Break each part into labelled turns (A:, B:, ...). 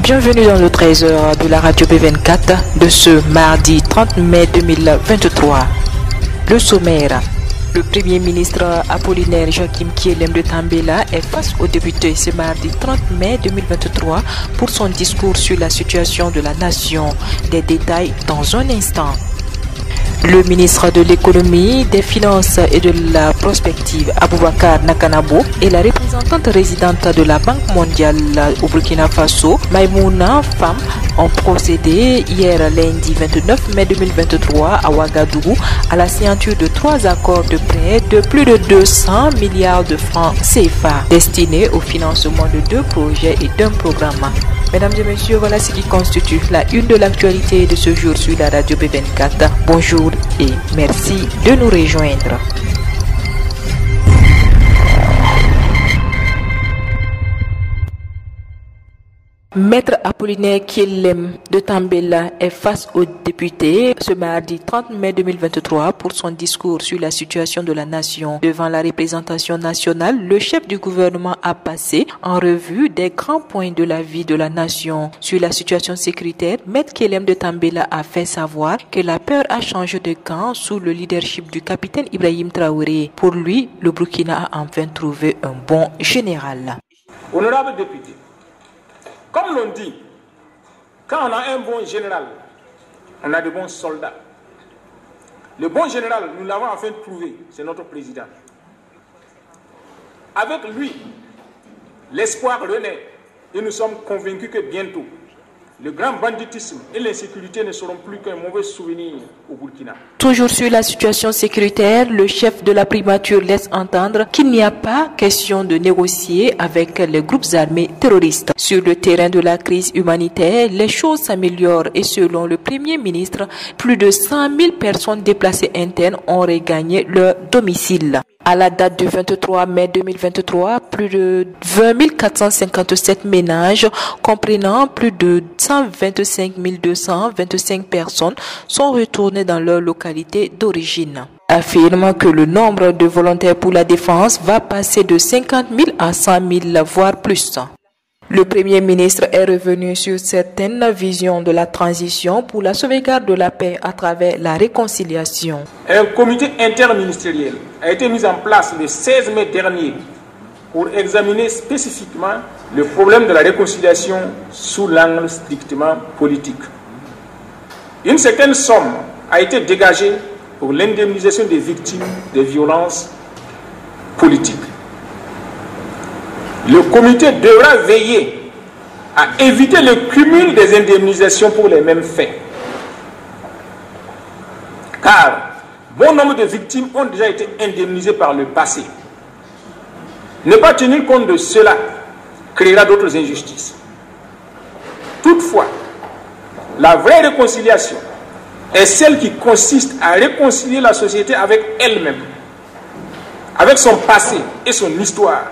A: Bienvenue dans le 13h de la radio B24 de ce mardi 30 mai 2023. Le sommaire. Le Premier ministre Apollinaire Joachim Kielem de Tambela est face aux députés ce mardi 30 mai 2023 pour son discours sur la situation de la nation. Des détails dans un instant. Le ministre de l'économie, des finances et de la prospective, Aboubakar Nakanabo, et la représentante résidente de la Banque mondiale au Burkina Faso, Maïmouna Fam, ont procédé hier lundi 29 mai 2023 à Ouagadougou à la signature de 3 accords de prêt de plus de 200 milliards de francs CFA destinés au financement de 2 projets et d'un programme. Mesdames et messieurs, voilà ce qui constitue la une de l'actualité de ce jour sur la radio B24. Bonjour et merci de nous rejoindre. Maître Apollinaire Kielem de Tambela est face aux députés ce mardi 30 mai 2023 pour son discours sur la situation de la nation. Devant la représentation nationale, le chef du gouvernement a passé en revue des grands points de la vie de la nation. Sur la situation sécuritaire, Maître Kielem de Tambela a fait savoir que la peur a changé de camp sous le leadership du capitaine Ibrahim Traoré. Pour lui, le Burkina a enfin trouvé un bon général.
B: Honorable député, comme l'on dit, quand on a un bon général, on a de bons soldats. Le bon général, nous l'avons enfin trouvé, c'est notre président. Avec lui, l'espoir renaît et nous sommes convaincus que bientôt, le grand banditisme et l'insécurité ne seront plus qu'un mauvais souvenir au Burkina.
A: Toujours sur la situation sécuritaire, le chef de la primature laisse entendre qu'il n'y a pas question de négocier avec les groupes armés terroristes. Sur le terrain de la crise humanitaire, les choses s'améliorent et selon le Premier ministre, plus de 100 000 personnes déplacées internes ont regagné leur domicile. À la date du 23 mai 2023, plus de 20 457 ménages, comprenant plus de 125 225 personnes, sont retournés dans leur localité d'origine. Affirme que le nombre de volontaires pour la défense va passer de 50 000 à 100 000, voire plus. Le Premier ministre est revenu sur certaines visions de la transition pour la sauvegarde de la paix à travers la réconciliation.
B: Un comité interministériel a été mis en place le 16 mai dernier pour examiner spécifiquement le problème de la réconciliation sous l'angle strictement politique. Une certaine somme a été dégagée pour l'indemnisation des victimes des violences politiques. Le comité devra veiller à éviter le cumul des indemnisations pour les mêmes faits. Car bon nombre de victimes ont déjà été indemnisées par le passé. Ne pas tenir compte de cela créera d'autres injustices. Toutefois, la vraie réconciliation est celle qui consiste à réconcilier la société avec elle-même, avec son passé et son histoire.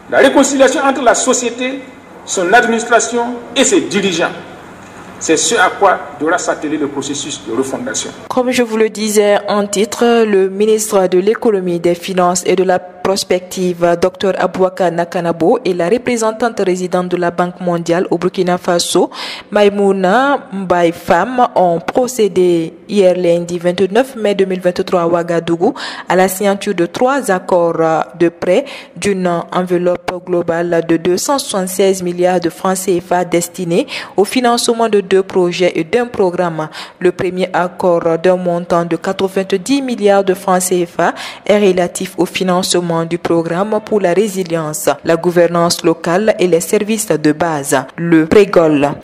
B: La réconciliation entre la société, son administration et ses dirigeants. C'est ce à quoi devra s'atteler le processus de refondation.
A: Comme je vous le disais en titre, le ministre de l'économie, des finances et de la prospective, Dr Aboubakar Nakanabo, et la représentante résidente de la Banque mondiale au Burkina Faso, Maïmouna Fam, ont procédé hier lundi 29 mai 2023 à Ouagadougou à la signature de 3 accords de prêt d'une enveloppe globale de 276 milliards de francs CFA destinés au financement de 2 projets et d'un programme. Le premier accord d'un montant de 90 milliards de francs CFA est relatif au financement du programme pour la résilience, la gouvernance locale et les services de base. Le Prégol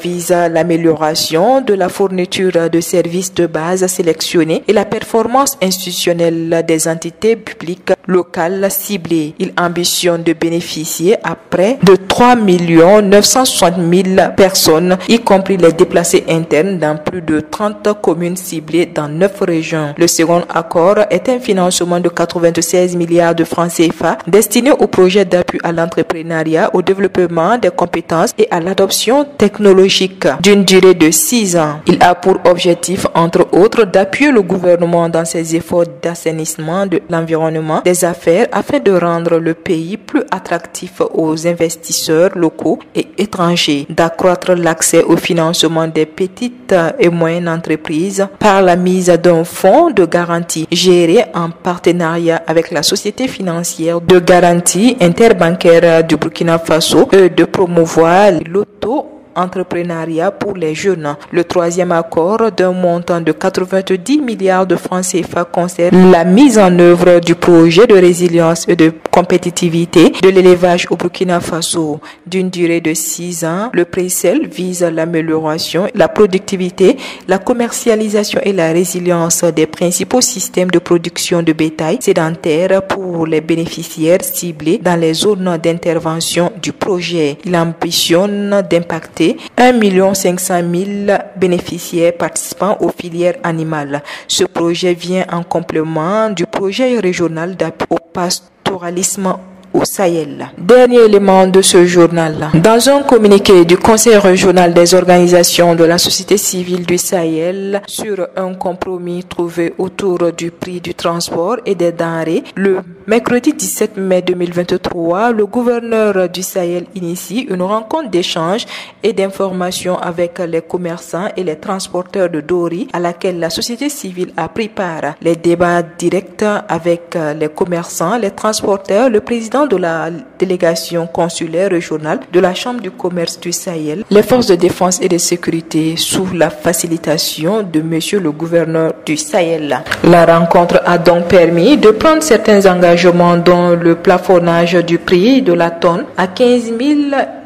A: vise l'amélioration de la fourniture de services de base sélectionnés et la performance institutionnelle des entités publiques locales ciblées. Il ambitionne de bénéficier à près de 3 960 000 personnes, y compris les déplacés internes dans plus de 30 communes ciblées dans 9 régions. Le second accord est un financement de 96 milliards de francs CFA destinés au projet d'appui à l'entrepreneuriat, au développement des compétences et à l'adoption technologique d'une durée de 6 ans. Il a pour objectif, entre autres, d'appuyer le gouvernement dans ses efforts d'assainissement de l'environnement, des des affaires afin de rendre le pays plus attractif aux investisseurs locaux et étrangers, d'accroître l'accès au financement des petites et moyennes entreprises par la mise d'un fonds de garantie géré en partenariat avec la Société financière de garantie interbancaire du Burkina Faso et de promouvoir l'auto-entrepreneuriat pour les jeunes. Le troisième accord d'un montant de 90 milliards de francs CFA concerne la mise en œuvre du projet de résilience et de compétitivité de l'élevage au Burkina Faso. D'une durée de 6 ans, le PRECEL vise l'amélioration, la productivité, la commercialisation et la résilience des principaux systèmes de production de bétail sédentaire pour les bénéficiaires ciblés dans les zones d'intervention du projet. Il ambitionne d'impacter 1 500 000 bénéficiaires participant aux filières animales. Ce projet vient en complément du projet régional d'appui au pastoralisme au Sahel. Dernier élément de ce journal. Dans un communiqué du Conseil régional des organisations de la société civile du Sahel sur un compromis trouvé autour du prix du transport et des denrées, le mercredi 17 mai 2023, le gouverneur du Sahel initie une rencontre d'échange et d'information avec les commerçants et les transporteurs de Dori à laquelle la société civile a pris part. Les débats directs avec les commerçants, les transporteurs, le président de la délégation consulaire régionale de la Chambre du commerce du Sahel, les forces de défense et de sécurité sous la facilitation de monsieur le gouverneur du Sahel. La rencontre a donc permis de prendre certains engagements dont le plafonnage du prix de la tonne à 15 000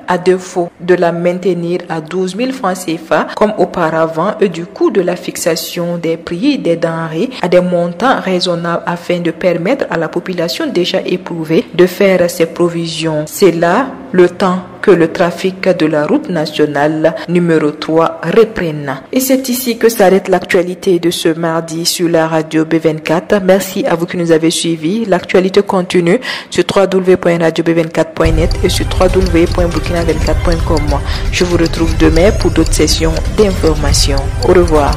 A: à défaut de la maintenir à 12 000 francs CFA comme auparavant et du coût de la fixation des prix des denrées à des montants raisonnables afin de permettre à la population déjà éprouvée de faire ses provisions. C'est là le temps que le trafic de la route nationale numéro 3 reprenne. Et c'est ici que s'arrête l'actualité de ce mardi sur la radio B24. Merci à vous qui nous avez suivis. L'actualité continue sur www.radiob24.net et sur www.burkina24.com. Je vous retrouve demain pour d'autres sessions d'information. Au revoir.